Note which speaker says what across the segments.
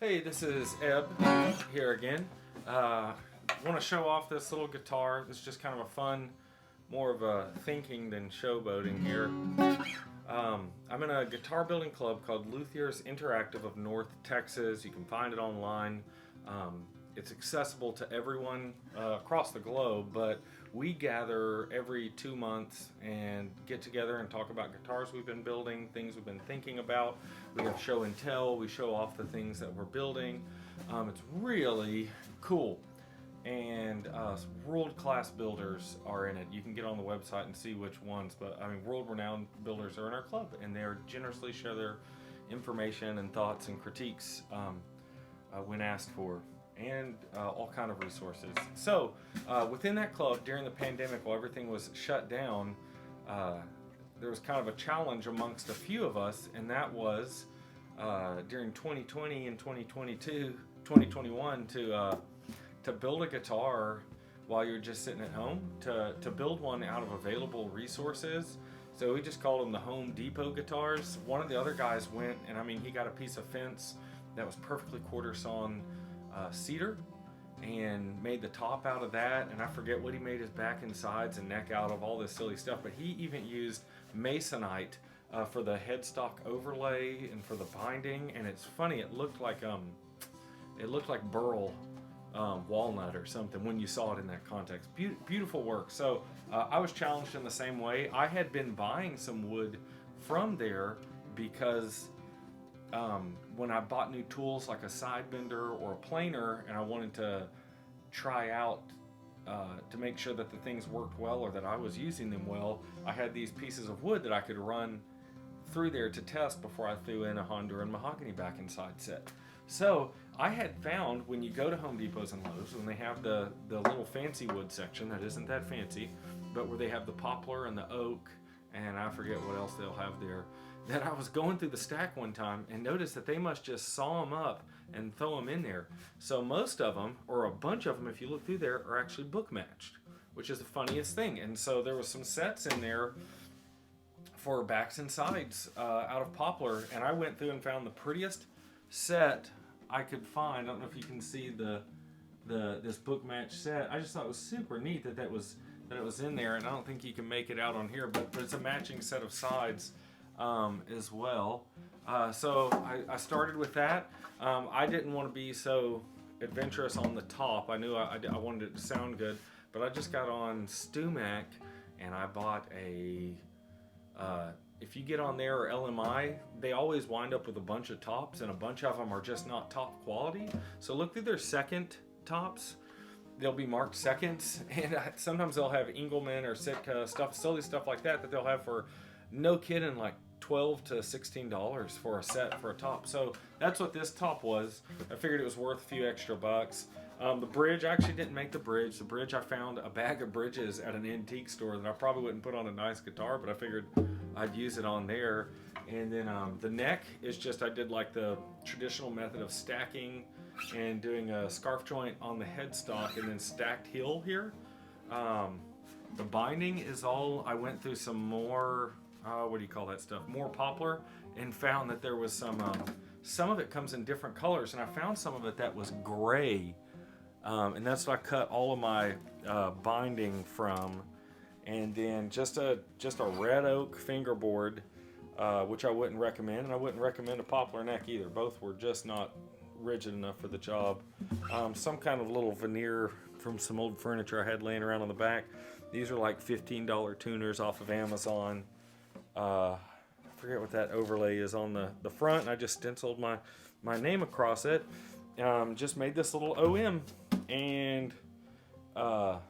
Speaker 1: Hey, this is Eb here again. Want to show off this little guitar. It's just kind of a fun, more of a thinking than showboating here. I'm in a guitar building club called Luthier's Interactive of North Texas. You can find it online. It's accessible to everyone across the globe, but we gather every 2 months and get together and talk about guitars we've been building, things we've been thinking about. We have show and tell. We show off the things that we're building. It's really cool. And world-class builders are in it. You can get on the website and see which ones, but I mean, world-renowned builders are in our club, and they generously share their information and thoughts and critiques when asked for, and all kind of resources. So within that club, during the pandemic, while everything was shut down, there was kind of a challenge amongst a few of us, and that was during 2020 and 2021 to build a guitar while you're just sitting at home, to build one out of available resources. So we just called them the Home Depot guitars. One of the other guys went, and I mean, he got a piece of fence that was perfectly quarter sawn cedar and made the top out of that, and I forget what he made his back and sides and neck out of, all this silly stuff, but he even used masonite for the headstock overlay and for the binding. And it's funny, it looked like burl walnut or something when you saw it in that context. Beautiful work. So I was challenged in the same way. I had been buying some wood from there because when I bought new tools like a side bender or a planer, and I wanted to try out to make sure that the things worked well or that I was using them well, I had these pieces of wood that I could run through there to test before I threw in a Honduran mahogany back and side set. So I had found, when you go to Home Depots and Lowe's, when they have the little fancy wood section that isn't that fancy, but where they have the poplar and the oak, and I forget what else they'll have there, that I was going through the stack one time and noticed that they must just saw them up and throw them in there. So most of them, or a bunch of them if you look through there, are actually bookmatched, which is the funniest thing. And so there was some sets in there for backs and sides out of poplar, and I went through and found the prettiest set I could find. I don't know if you can see this bookmatched set. I just thought it was super neat that it was in there, and I don't think you can make it out on here, but it's a matching set of sides as well. So I started with that. I didn't want to be so adventurous on the top. I knew I wanted it to sound good, but I just got on StewMac and I bought a if you get on there, or LMI, they always wind up with a bunch of tops, and a bunch of them are just not top quality. So look through their second tops. They'll be marked seconds, and sometimes they'll have Engelmann or Sitka stuff, silly stuff like that they'll have for, no kidding, like $12 to $16 for a set for a top. So that's what this top was. I figured it was worth a few extra bucks. The bridge, I actually didn't make the bridge. The bridge, I found a bag of bridges at an antique store that I probably wouldn't put on a nice guitar, but I figured I'd use it on there. And then the neck is just, I did like the traditional method of stacking and doing a scarf joint on the headstock and then stacked heel here. The binding is all, I went through some more, what do you call that stuff? More poplar, and found that there was some of it comes in different colors, and I found some of it that was gray. And that's what I cut all of my binding from. And then just a red oak fingerboard, which I wouldn't recommend, and I wouldn't recommend a poplar neck either. Both were just not rigid enough for the job. Some kind of little veneer from some old furniture I had laying around on the back. These are like $15 tuners off of Amazon. I forget what that overlay is on the front, and I just stenciled my name across it. Just made this little OM, and the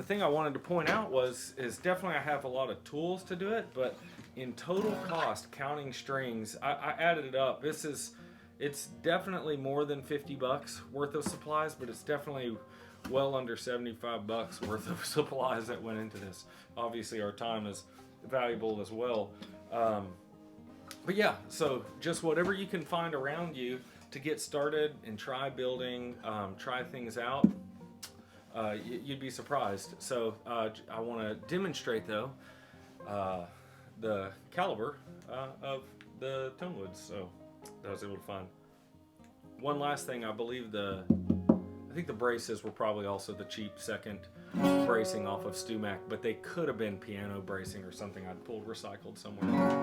Speaker 1: thing I wanted to point out is definitely I have a lot of tools to do it, but in total cost, counting strings, I added it up. It's definitely more than $50 worth of supplies, but it's definitely well under $75 worth of supplies that went into this. Obviously, our time is valuable as well. But yeah, so just whatever you can find around you to get started and try building, try things out. You'd be surprised. So I want to demonstrate though the caliber of the tone woods. So that I was able to find. One last thing, I believe I think the braces were probably also the cheap second bracing off of StewMac, but they could have been piano bracing or something I'd pulled recycled somewhere.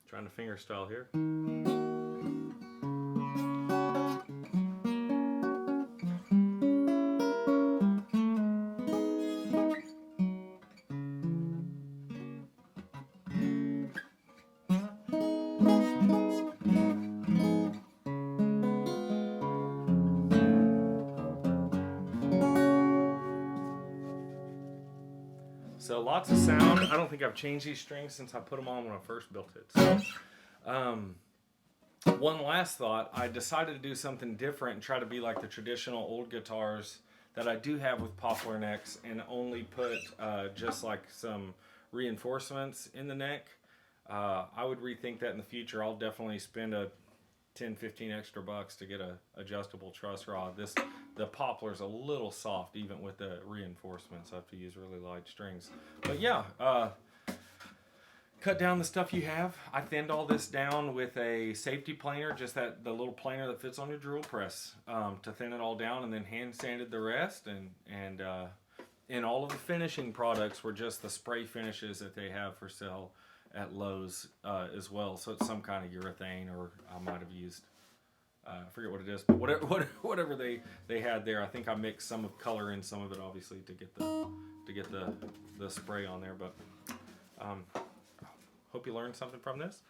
Speaker 1: Trying to finger style here. So lots of sound. I don't think I've changed these strings since I put them on when I first built it. So, one last thought. I decided to do something different and try to be like the traditional old guitars that I do have with poplar necks, and only put just like some reinforcements in the neck. I would rethink that in the future. I'll definitely spend a 10-15 extra bucks to get a adjustable truss rod. The poplar's a little soft even with the reinforcements. I have to use really light strings. But yeah, cut down the stuff you have. I thinned all this down with a safety planer, just the little planer that fits on your drill press, to thin it all down, and then hand sanded the rest. And all of the finishing products were just the spray finishes that they have for sale at Lowe's as well. So it's some kind of urethane, or I might have used, I forget what it is, but whatever they had there. I think I mixed some of color in some of it, obviously, to get the spray on there. But hope you learned something from this.